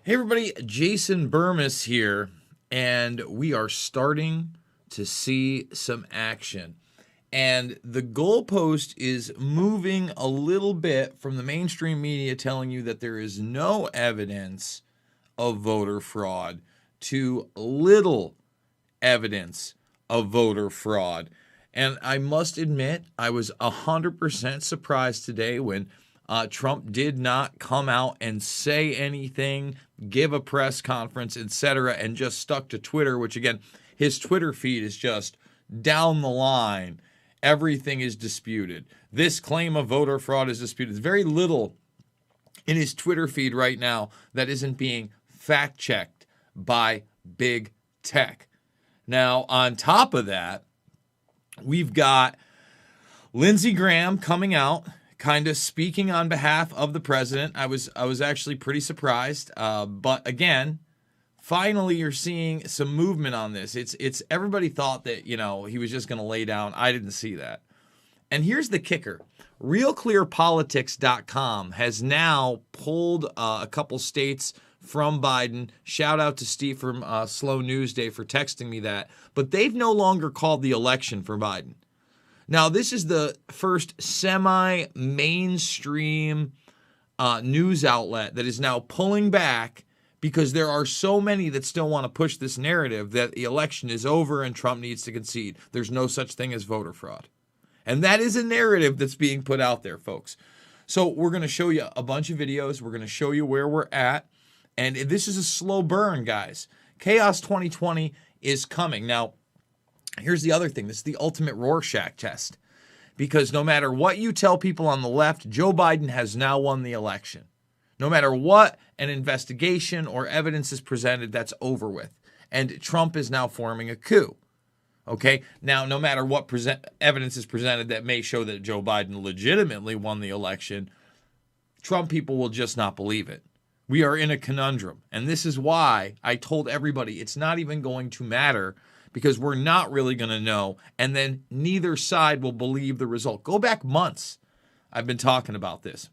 Hey everybody, Jason Burmis here, and we are starting to see some action. And the goalpost is moving a little bit from the mainstream media telling you that there is no evidence of voter fraud to little evidence of voter fraud. And I must admit, I was 100% surprised today when Trump did not come out and say anything, give a press conference, etc., and just stuck to Twitter, which again, his Twitter feed is just down the line. Everything is disputed. This claim of voter fraud is disputed. There's very little in his Twitter feed right now that isn't being fact checked by big tech. Now, on top of that, we've got Lindsey Graham coming out, kind of speaking on behalf of the president. I was actually pretty surprised, but again, finally you're seeing some movement on this. It's everybody thought that he was just going to lay down. I didn't see that. And here's the kicker: RealClearPolitics.com has now pulled a couple states from Biden. Shout out to Steve from Slow News Day for texting me that. But they've no longer called the election for Biden. Now, this is the first semi-mainstream news outlet that is now pulling back because there are so many that still want to push this narrative that the election is over and Trump needs to concede. There's no such thing as voter fraud. And that is a narrative that's being put out there, folks. So we're going to show you a bunch of videos. We're going to show you where we're at. And this is a slow burn, guys. Chaos 2020 is coming. Now, here's the other thing. This is the ultimate Rorschach test. Because no matter what you tell people on the left, Joe Biden has now won the election. No matter what an investigation or evidence is presented, that's over with. And Trump is now forming a coup. Okay? Now, no matter what evidence is presented that may show that Joe Biden legitimately won the election, Trump people will just not believe it. We are in a conundrum. And this is why I told everybody it's not even going to matter, because we're not really going to know. And then neither side will believe the result. Go back months. I've been talking about this.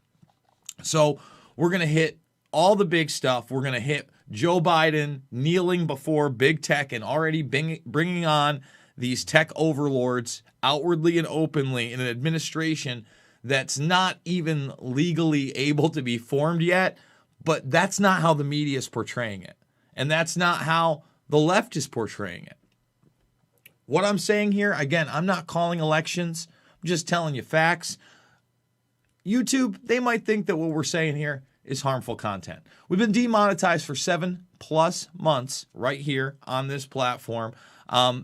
So we're going to hit all the big stuff. We're going to hit Joe Biden kneeling before big tech and already bringing on these tech overlords outwardly and openly in an administration that's not even legally able to be formed yet. But that's not how the media is portraying it. And that's not how the left is portraying it. What I'm saying here, again, I'm not calling elections. I'm just telling you facts. YouTube, they might think that what we're saying here is harmful content. We've been demonetized for 7+ months right here on this platform.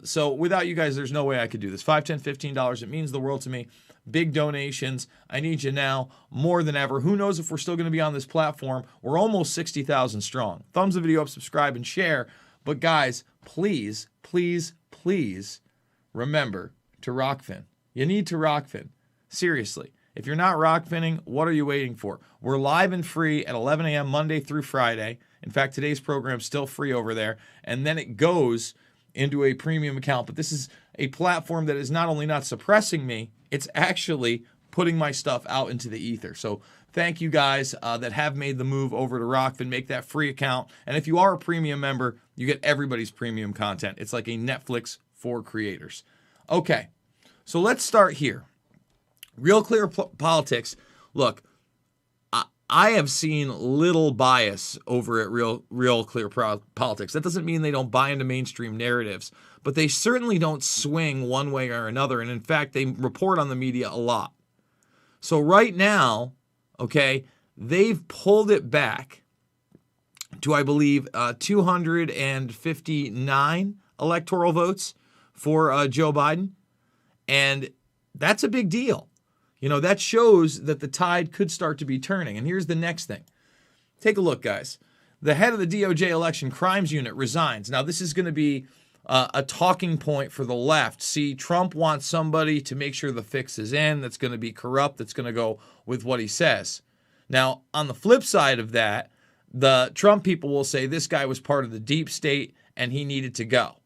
So without you guys, there's no way I could do this. $5, $10, $15, it means the world to me. Big donations. I need you now more than ever. Who knows if we're still going to be on this platform? We're almost 60,000 strong. Thumbs the video up, subscribe, and share. But guys, please, please, please remember to Rockfin. You need to Rockfin. Seriously. If you're not Rockfinning, what are you waiting for? We're live and free at 11 a.m. Monday through Friday. In fact, today's program is still free over there. And then it goes into a premium account. But this is a platform that is not only not suppressing me, it's actually putting my stuff out into the ether. So thank you guys that have made the move over to Rockfin. Make that free account. And if you are a premium member, you get everybody's premium content. It's like a Netflix for creators. Okay, so let's start here. Real Clear Politics. Look, I have seen little bias over at Real Clear Politics. That doesn't mean they don't buy into mainstream narratives, but they certainly don't swing one way or another. And in fact, they report on the media a lot. So right now, okay, they've pulled it back to, I believe, 259 electoral votes for Joe Biden. And that's a big deal. You know, that shows that the tide could start to be turning. And here's the next thing. Take a look, guys. The head of the DOJ Election Crimes Unit resigns. Now, this is going to be a talking point for the left. See, Trump wants somebody to make sure the fix is in, that's going to be corrupt, that's going to go with what he says. Now, on the flip side of that, the Trump people will say this guy was part of the deep state and he needed to go.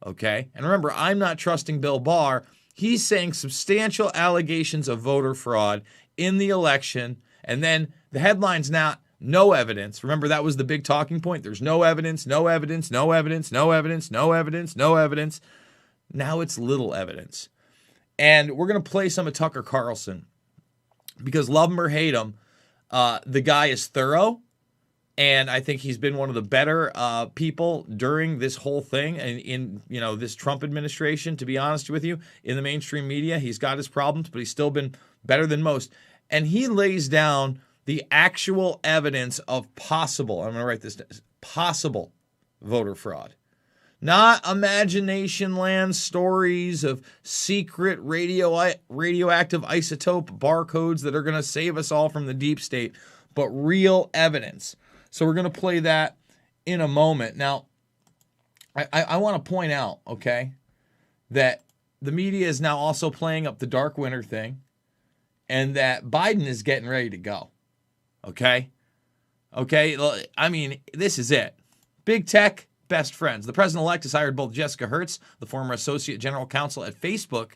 Okay? And remember, I'm not trusting Bill Barr. He's saying substantial allegations of voter fraud in the election. And then the headline's not No evidence. Remember, that was the big talking point. There's no evidence, no evidence, no evidence, no evidence, no evidence, no evidence. Now it's little evidence. And we're going to play some of Tucker Carlson because love him or hate him, the guy is thorough. And I think he's been one of the better people during this whole thing and in this Trump administration, to be honest with you, in the mainstream media. He's got his problems, but he's still been better than most. And he lays down the actual evidence of possible, I'm going to write this down, possible voter fraud. Not imagination land stories of secret radioactive isotope barcodes that are going to save us all from the deep state, but real evidence. So we're going to play that in a moment. Now, I want to point out, okay, that the media is now also playing up the dark winter thing and that Biden is getting ready to go, okay? Okay, I mean, this is it. Big tech, best friends. The president-elect has hired both Jessica Hertz, the former associate general counsel at Facebook,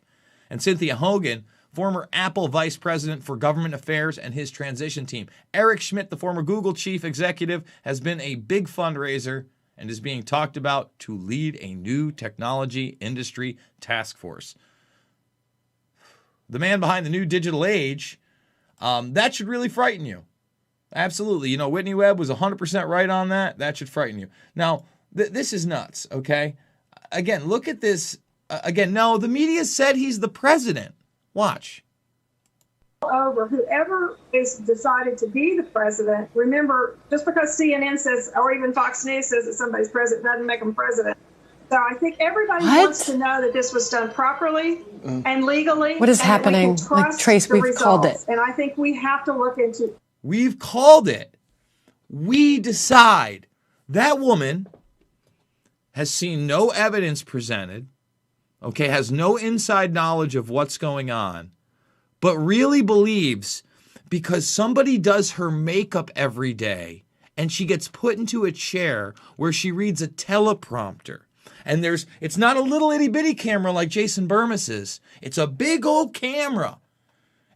and Cynthia Hogan, former Apple vice president for government affairs, and his transition team. Eric Schmidt, the former Google chief executive, has been a big fundraiser and is being talked about to lead a new technology industry task force. The man behind the new digital age, that should really frighten you. Absolutely. You know, Whitney Webb was 100% right on that. That should frighten you. Now, this is nuts, okay? Again, look at this. Again, no, the media said he's the president. Watch. Over whoever is decided to be the president. Remember, just because CNN says, or even Fox News says that somebody's president doesn't make them president. So I think everybody wants to know that this was done properly and legally. What is happening? Like, Trace, we've called it. And I think we have to look into. We've called it. We decide. That woman has seen no evidence presented, okay, has no inside knowledge of what's going on, but really believes because somebody does her makeup every day and she gets put into a chair where she reads a teleprompter. And it's not a little itty bitty camera like Jason Burmis's. It's a big old camera.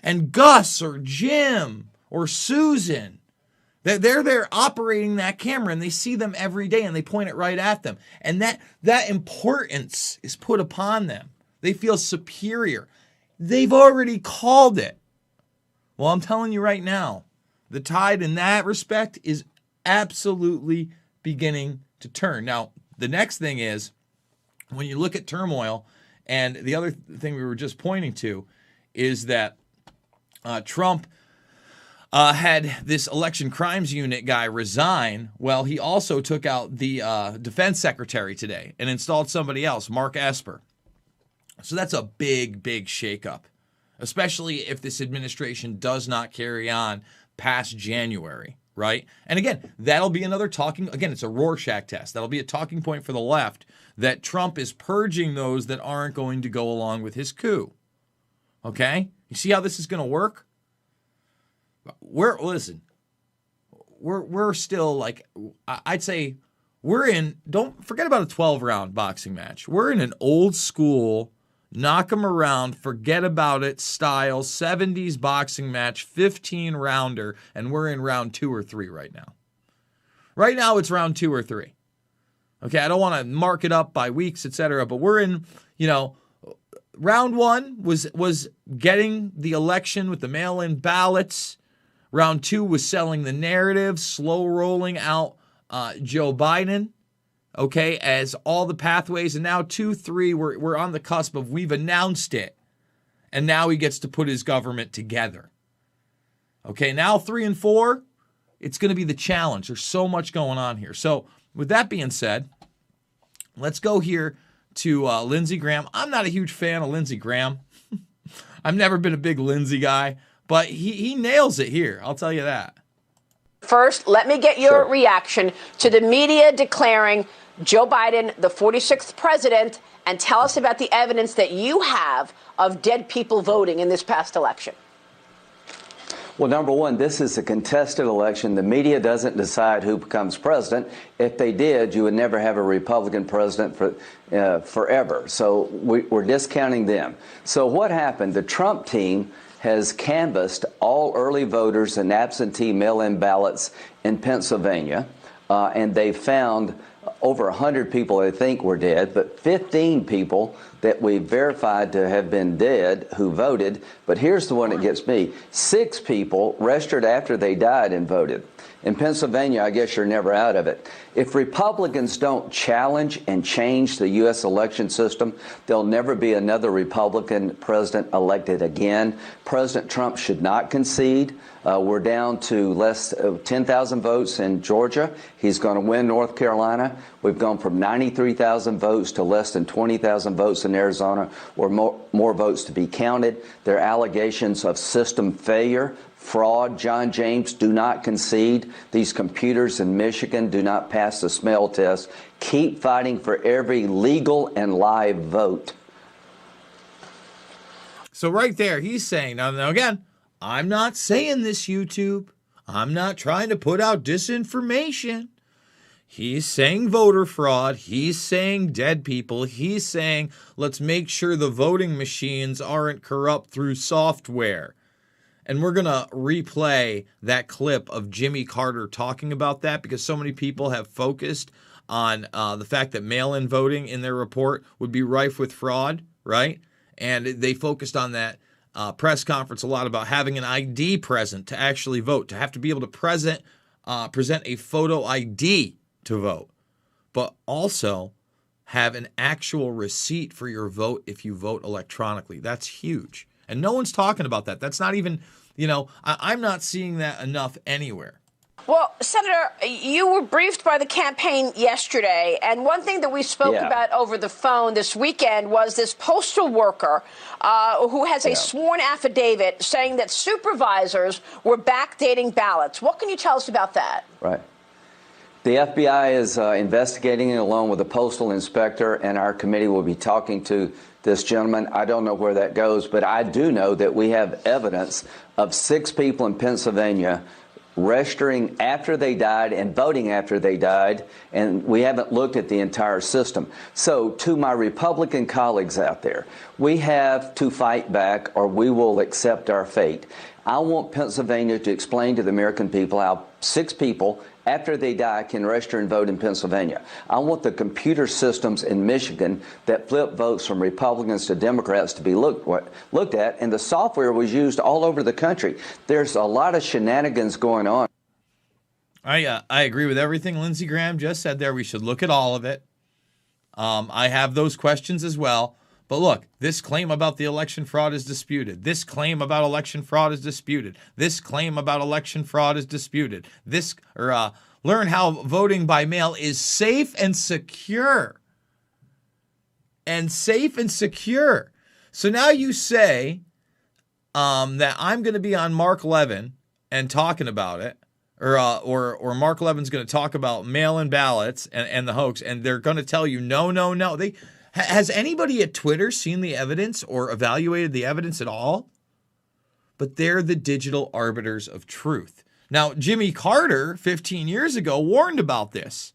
And Gus or Jim or Susan, they're there operating that camera and they see them every day and they point it right at them. And that importance is put upon them. They feel superior. They've already called it. Well, I'm telling you right now, the tide in that respect is absolutely beginning to turn. Now, the next thing is, when you look at turmoil, and the other thing we were just pointing to is that Trump had this election crimes unit guy resign. Well, he also took out the defense secretary today and installed somebody else, Mark Esper. So that's a big, big shakeup, especially if this administration does not carry on past January, right? And again, that'll be another it's a Rorschach test. That'll be a talking point for the left that Trump is purging those that aren't going to go along with his coup. Okay? You see how this is going to work? We're still like, I'd say don't forget about a 12-round boxing match. We're in an old school, knock 'em around, forget about it style 70s boxing match, 15-rounder, and we're in round 2 or 3 right now. Right now it's round 2 or 3. Okay, I don't want to mark it up by weeks, etc., but we're in, round 1 was getting the election with the mail-in ballots. Round 2 was selling the narrative, slow rolling out Joe Biden, okay, as all the pathways. And now 2, 3, we're on the cusp of we've announced it. And now he gets to put his government together. Okay, now 3 and 4, it's going to be the challenge. There's so much going on here. So with that being said, let's go here to Lindsey Graham. I'm not a huge fan of Lindsey Graham. I've never been a big Lindsey guy, but he nails it here. I'll tell you that. First, let me get your reaction to the media declaring Joe Biden the 46th president, and tell us about the evidence that you have of dead people voting in this past election. Well, number one, this is a contested election. The media doesn't decide who becomes president. If they did, you would never have a Republican president forever. So we're discounting them. So what happened? The Trump team has canvassed all early voters and absentee mail-in ballots in Pennsylvania, and they found over 100 people they think were dead, but 15 people that we verified to have been dead who voted. But here's the one that gets me. 6 people registered after they died and voted. In Pennsylvania, I guess you're never out of it. If Republicans don't challenge and change the U.S. election system, there'll never be another Republican president elected again. President Trump should not concede. We're down to less 10,000 votes in Georgia. He's going to win North Carolina. We've gone from 93,000 votes to less than 20,000 votes in Arizona, or more votes to be counted. There are allegations of system failure, fraud. John James, do not concede. These computers in Michigan do not pass the smell test. Keep fighting for every legal and live vote. So right there, he's saying, now again, I'm not saying this, YouTube. I'm not trying to put out disinformation. He's saying voter fraud. He's saying dead people. He's saying, let's make sure the voting machines aren't corrupt through software. And we're going to replay that clip of Jimmy Carter talking about that, because so many people have focused on the fact that mail-in voting in their report would be rife with fraud, right? And they focused on that press conference a lot about having an ID present to actually vote, to have to be able to present a photo ID to vote, but also have an actual receipt for your vote if you vote electronically. That's huge. And no one's talking about that. That's not even, I'm not seeing that enough anywhere. Well, Senator, you were briefed by the campaign yesterday, and one thing that we spoke about over the phone this weekend was this postal worker who has a sworn affidavit saying that supervisors were backdating ballots. What can you tell us about that? Right. The FBI is investigating it along with the postal inspector, and our committee will be talking to this gentleman. I don't know where that goes, but I do know that we have evidence of 6 people in Pennsylvania registering after they died and voting after they died, and we haven't looked at the entire system. So to my Republican colleagues out there, we have to fight back or we will accept our fate. I want Pennsylvania to explain to the American people how 6 people after they die can register and vote in Pennsylvania. I want the computer systems in Michigan that flip votes from Republicans to Democrats to be looked at, and the software was used all over the country. There's a lot of shenanigans going on. I agree with everything Lindsey Graham just said there. We should look at all of it. I have those questions as well. But look, this claim about the election fraud is disputed. This claim about election fraud is disputed. This claim about election fraud is disputed. Learn how voting by mail is safe and secure. And safe and secure. So now you say that I'm going to be on Mark Levin and talking about it, or Mark Levin's going to talk about mail-in ballots and the hoax, and they're going to tell you no. Has anybody at Twitter seen the evidence or evaluated the evidence at all? But they're the digital arbiters of truth. Now, Jimmy Carter, 15 years ago, warned about this,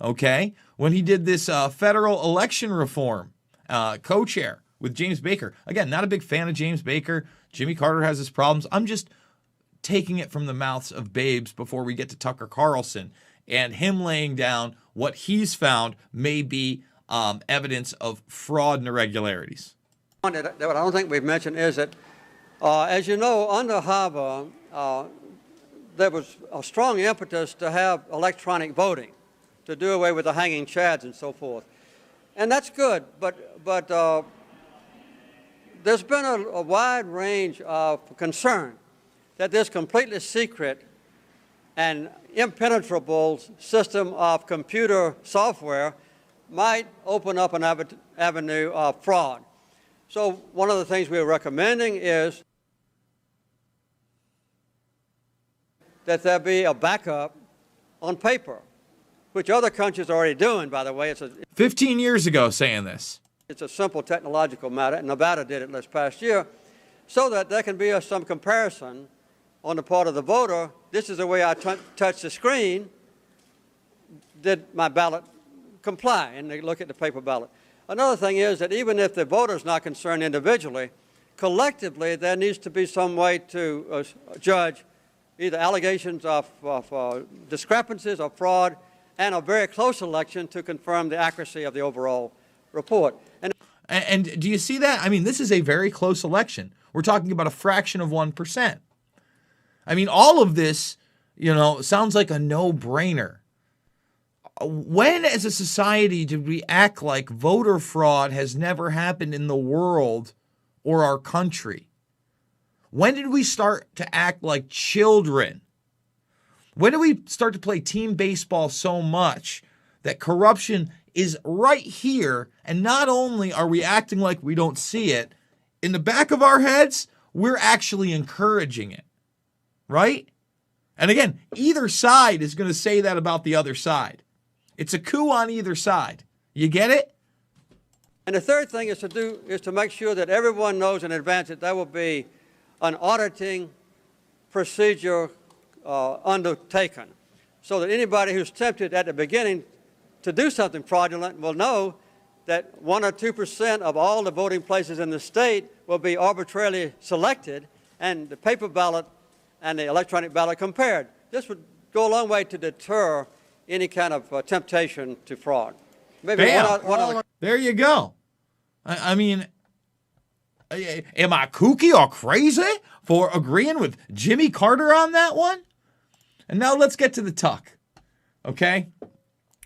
okay? When he did this federal election reform co-chair with James Baker. Again, not a big fan of James Baker. Jimmy Carter has his problems. I'm just taking it from the mouths of babes before we get to Tucker Carlson and him laying down what he's found may be evidence of fraud and irregularities. What I don't think we've mentioned is that, as you know, under Harvard, there was a strong impetus to have electronic voting, to do away with the hanging chads and so forth. And that's good, but there's been a wide range of concern that this completely secret and impenetrable system of computer software might open up an avenue of fraud. So one of the things we're recommending is that there be a backup on paper, which other countries are already doing, by the way. 15 years ago saying this. It's a simple technological matter, and Nevada did it this past year, so that there can be some comparison on the part of the voter. This is the way I touch the screen. Did my ballot comply? And they look at the paper ballot. Another thing is that even if the voter is not concerned individually, collectively there needs to be some way to judge either allegations of discrepancies or fraud and a very close election to confirm the accuracy of the overall report. And do you see that? I mean, this is a very close election. We're talking about a fraction of 1%. I mean, all of this, sounds like a no-brainer. When, as a society, did we act like voter fraud has never happened in the world or our country? When did we start to act like children? When did we start to play team baseball so much that corruption is right here, and not only are we acting like we don't see it, in the back of our heads, we're actually encouraging it, right? And again, either side is going to say that about the other side. It's a coup on either side. You get it? And the third thing is to make sure that everyone knows in advance that there will be an auditing procedure undertaken, so that anybody who's tempted at the beginning to do something fraudulent will know that 1 or 2% of all the voting places in the state will be arbitrarily selected and the paper ballot and the electronic ballot compared. This would go a long way to deter any kind of temptation to fraud. Maybe there you go. I mean, am I kooky or crazy for agreeing with Jimmy Carter on that one? And now let's get to the tuck, okay?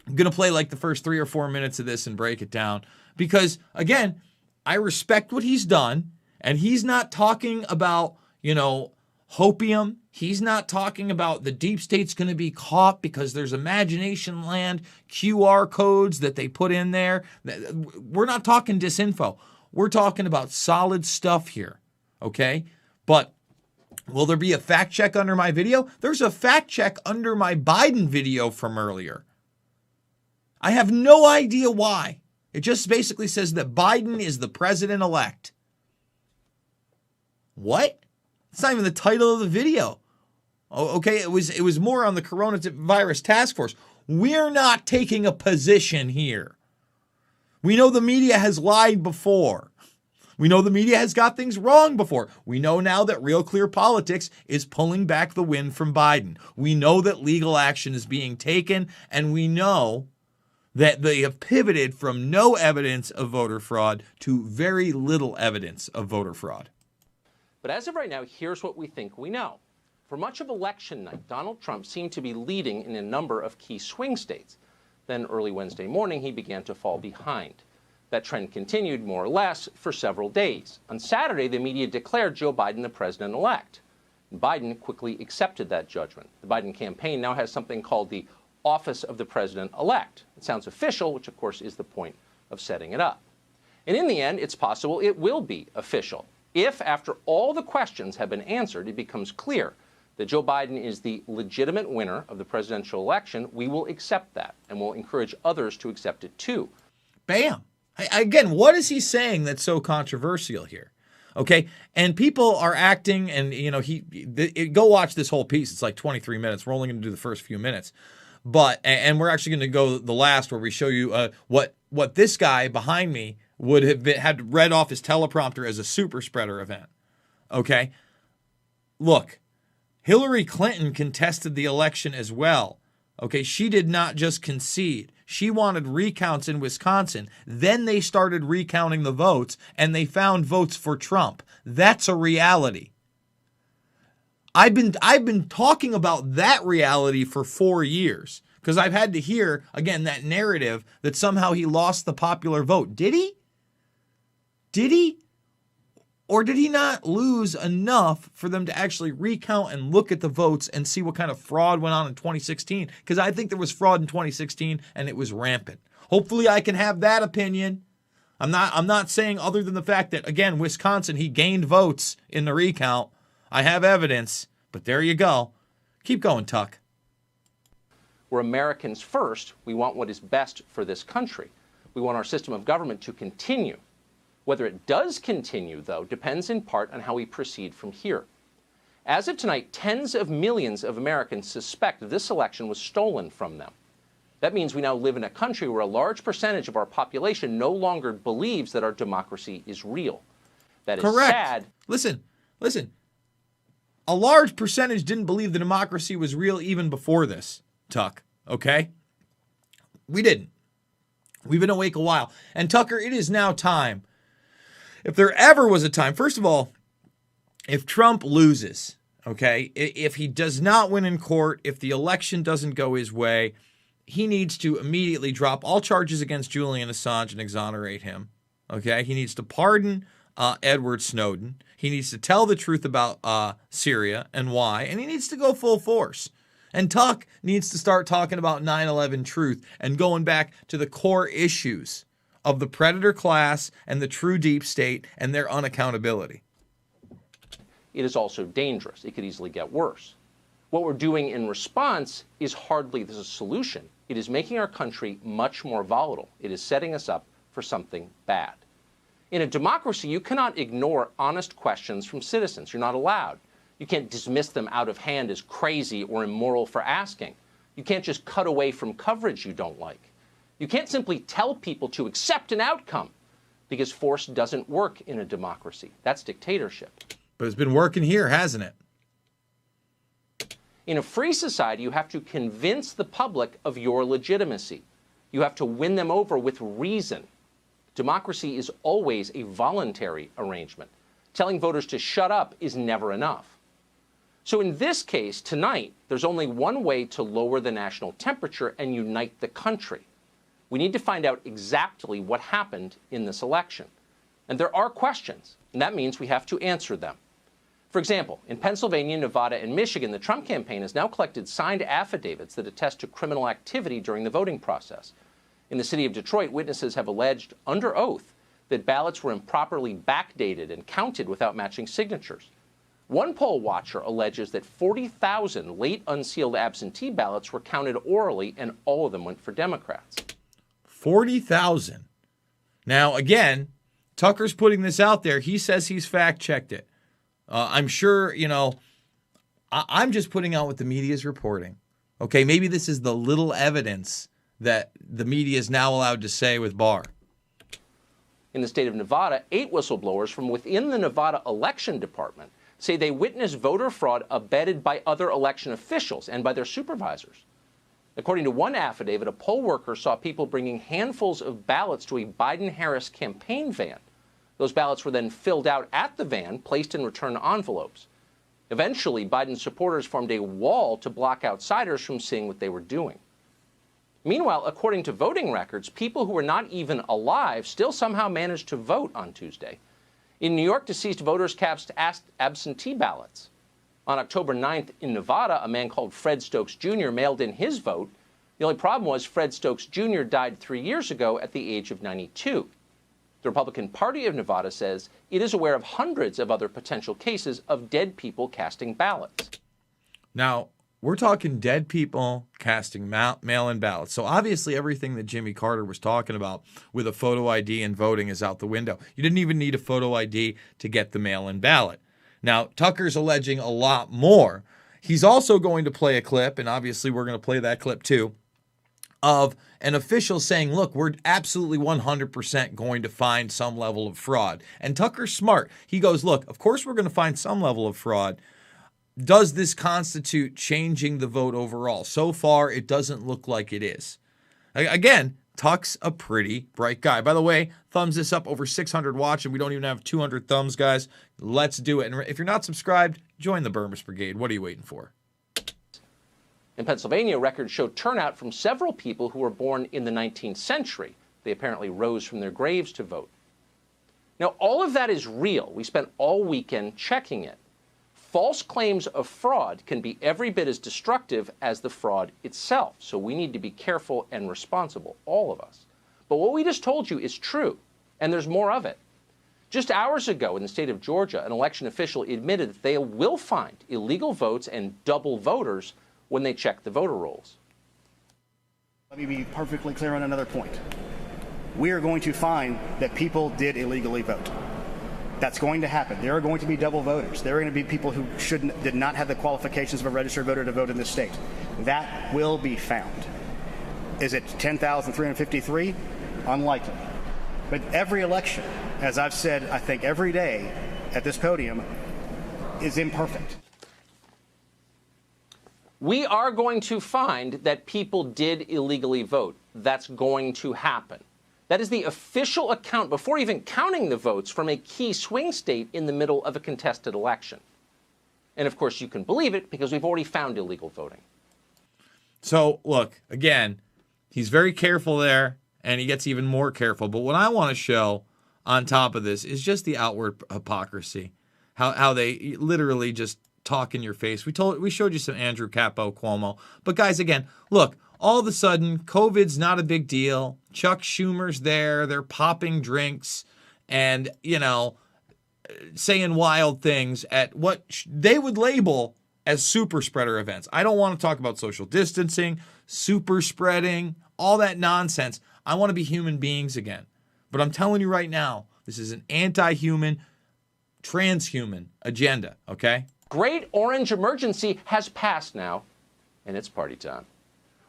I'm going to play like the first 3 or 4 minutes of this and break it down because, again, I respect what he's done, and he's not talking about, hopium. He's not talking about the deep state's going to be caught because there's imagination land, QR codes that they put in there. We're not talking disinfo. We're talking about solid stuff here, okay? But will there be a fact check under my video? There's a fact check under my Biden video from earlier. I have no idea why. It just basically says that Biden is the president-elect. What? It's not even the title of the video. Oh, okay, it was more on the coronavirus task force. We're not taking a position here. We know the media has lied before. We know the media has got things wrong before. We know now that Real Clear Politics is pulling back the wind from Biden. We know that legal action is being taken, and we know that they have pivoted from no evidence of voter fraud to very little evidence of voter fraud. But as of right now, here's what we think we know. For much of election night, Donald Trump seemed to be leading in a number of key swing states. Then early Wednesday morning, he began to fall behind. That trend continued more or less for several days. On Saturday, the media declared Joe Biden the president-elect. Biden quickly accepted that judgment. The Biden campaign now has something called the Office of the President-elect. It sounds official, which of course is the point of setting it up. And in the end, it's possible it will be official. If, after all the questions have been answered, it becomes clear that Joe Biden is the legitimate winner of the presidential election, we will accept that, and we'll encourage others to accept it too. Bam. Again, what is he saying that's so controversial here? Okay, and people are acting, and go watch this whole piece. It's like 23 minutes. We're only going to do the first few minutes, and we're actually going to go the last where we show you what this guy behind me would have had read off his teleprompter as a super spreader event. Okay, look, Hillary Clinton contested the election as well. Okay, she did not just concede. She wanted recounts in Wisconsin. Then they started recounting the votes, and they found votes for Trump. That's a reality. I've been talking about that reality for 4 years because I've had to hear, again, that narrative that somehow he lost the popular vote. Did he? Did he? Or did he not lose enough for them to actually recount and look at the votes and see what kind of fraud went on in 2016? Because I think there was fraud in 2016 and it was rampant. Hopefully I can have that opinion. I'm not saying other than the fact that, again, Wisconsin, he gained votes in the recount. I have evidence, but there you go. Keep going, Tuck. We're Americans first. We want what is best for this country. We want our system of government to continue. Whether it does continue, though, depends in part on how we proceed from here. As of tonight, tens of millions of Americans suspect this election was stolen from them. That means we now live in a country where a large percentage of our population no longer believes that our democracy is real. That is Correct. sad. Listen. A large percentage didn't believe the democracy was real even before this, Tuck. Okay? We didn't. We've been awake a while. And Tucker, it is now time. If there ever was a time, first of all, if Trump loses, okay, if he does not win in court, if the election doesn't go his way, he needs to immediately drop all charges against Julian Assange and exonerate him. Okay? He needs to pardon Edward Snowden. He needs to tell the truth about Syria and why, and he needs to go full force. And Tuck needs to start talking about 9/11 truth and going back to the core issues of the predator class and the true deep state and their unaccountability. It is also dangerous. It could easily get worse. What we're doing in response is hardly the solution. It is making our country much more volatile. It is setting us up for something bad. In a democracy, you cannot ignore honest questions from citizens. You're not allowed. You can't dismiss them out of hand as crazy or immoral for asking. You can't just cut away from coverage you don't like. You can't simply tell people to accept an outcome, because force doesn't work in a democracy. That's dictatorship. But it's been working here, hasn't it? In a free society, you have to convince the public of your legitimacy. You have to win them over with reason. Democracy is always a voluntary arrangement. Telling voters to shut up is never enough. So in this case, tonight, there's only one way to lower the national temperature and unite the country. We need to find out exactly what happened in this election. And there are questions, and that means we have to answer them. For example, in Pennsylvania, Nevada, and Michigan, the Trump campaign has now collected signed affidavits that attest to criminal activity during the voting process. In the city of Detroit, witnesses have alleged under oath that ballots were improperly backdated and counted without matching signatures. One poll watcher alleges that 40,000 late unsealed absentee ballots were counted orally, and all of them went for Democrats. 40,000. Now, again, Tucker's putting this out there. He says he's fact-checked it. I'm sure, I'm just putting out what the media is reporting. Okay, maybe this is the little evidence that the media is now allowed to say with Barr. In the state of Nevada, 8 whistleblowers from within the Nevada Election Department say they witnessed voter fraud abetted by other election officials and by their supervisors. According to one affidavit, a poll worker saw people bringing handfuls of ballots to a Biden-Harris campaign van. Those ballots were then filled out at the van, placed in return envelopes. Eventually, Biden supporters formed a wall to block outsiders from seeing what they were doing. Meanwhile, according to voting records, people who were not even alive still somehow managed to vote on Tuesday. In New York, deceased voters cast absentee ballots. On October 9th in Nevada, a man called Fred Stokes Jr. mailed in his vote. The only problem was Fred Stokes Jr. died 3 years ago at the age of 92. The Republican Party of Nevada says it is aware of hundreds of other potential cases of dead people casting ballots. Now, we're talking dead people casting mail-in ballots. So obviously everything that Jimmy Carter was talking about with a photo ID and voting is out the window. You didn't even need a photo ID to get the mail-in ballot. Now, Tucker's alleging a lot more. He's also going to play a clip, and obviously we're going to play that clip too, of an official saying, look, we're absolutely 100% going to find some level of fraud. And Tucker's smart. He goes, look, of course we're going to find some level of fraud. Does this constitute changing the vote overall? So far, it doesn't look like it is. Again, Tuck's a pretty bright guy. By the way, thumbs this up, over 600 watching. We don't even have 200 thumbs, guys. Let's do it. And if you're not subscribed, join the Burmis Brigade. What are you waiting for? In Pennsylvania, records show turnout from several people who were born in the 19th century. They apparently rose from their graves to vote. Now, all of that is real. We spent all weekend checking it. False claims of fraud can be every bit as destructive as the fraud itself, so we need to be careful and responsible, all of us. But what we just told you is true, and there's more of it. Just hours ago in the state of Georgia, an election official admitted that they will find illegal votes and double voters when they check the voter rolls. Let me be perfectly clear on another point. We are going to find that people did illegally vote. That's going to happen. There are going to be double voters. There are going to be people who did not have the qualifications of a registered voter to vote in this state. That will be found. Is it 10,353? Unlikely. But every election, as I've said, I think every day at this podium, is imperfect. We are going to find that people did illegally vote. That's going to happen. That is the official account, before even counting the votes, from a key swing state in the middle of a contested election. And of course, you can believe it because we've already found illegal voting. So, look, again, he's very careful there, and he gets even more careful. But what I want to show on top of this is just the outward hypocrisy, how they literally just talk in your face. We showed you some Andrew Capo Cuomo. But guys, again, look, all of a sudden, COVID's not a big deal. Chuck Schumer's there. They're popping drinks and, saying wild things at what they would label as super spreader events. I don't want to talk about social distancing, super spreading, all that nonsense. I want to be human beings again. But I'm telling you right now, this is an anti-human, transhuman agenda, okay? Great orange emergency has passed now, and it's party time.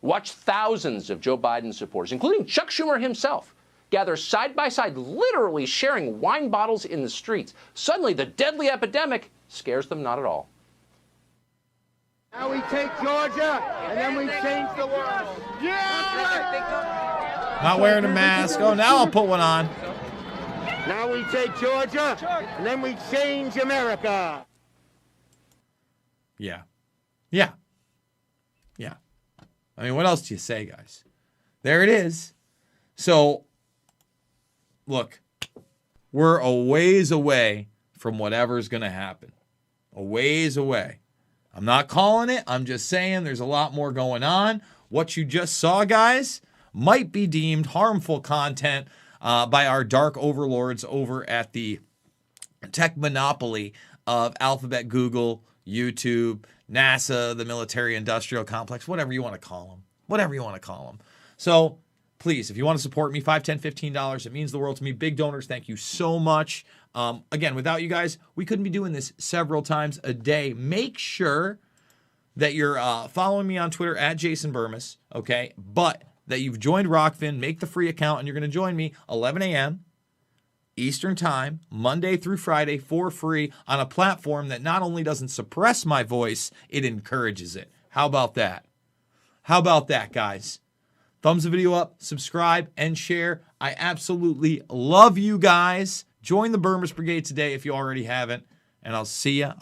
Watch thousands of Joe Biden supporters, including Chuck Schumer himself, gather side by side, literally sharing wine bottles in the streets. Suddenly, the deadly epidemic scares them not at all. Now we take Georgia, and then we change the world. Yeah! Not wearing a mask. Oh, now I'll put one on. Now we take Georgia, and then we change America. Yeah. I mean, what else do you say, guys? There it is. So, look, we're a ways away from whatever's going to happen. A ways away. I'm not calling it. I'm just saying there's a lot more going on. What you just saw, guys, might be deemed harmful content by our dark overlords over at the tech monopoly of Alphabet, Google, YouTube, NASA, the military-industrial complex, whatever you want to call them. Whatever you want to call them. So, please, if you want to support me, $5, $10, $15, it means the world to me. Big donors, thank you so much. Again, without you guys, we couldn't be doing this several times a day. Make sure that you're following me on Twitter at Jason Bermas, okay? But that you've joined Rockfin, make the free account, and you're going to join me 11 a.m. Eastern Time, Monday through Friday for free on a platform that not only doesn't suppress my voice, it encourages it. How about that? How about that, guys? Thumbs the video up, subscribe, and share. I absolutely love you guys. Join the Bermas Brigade today if you already haven't, and I'll see ya.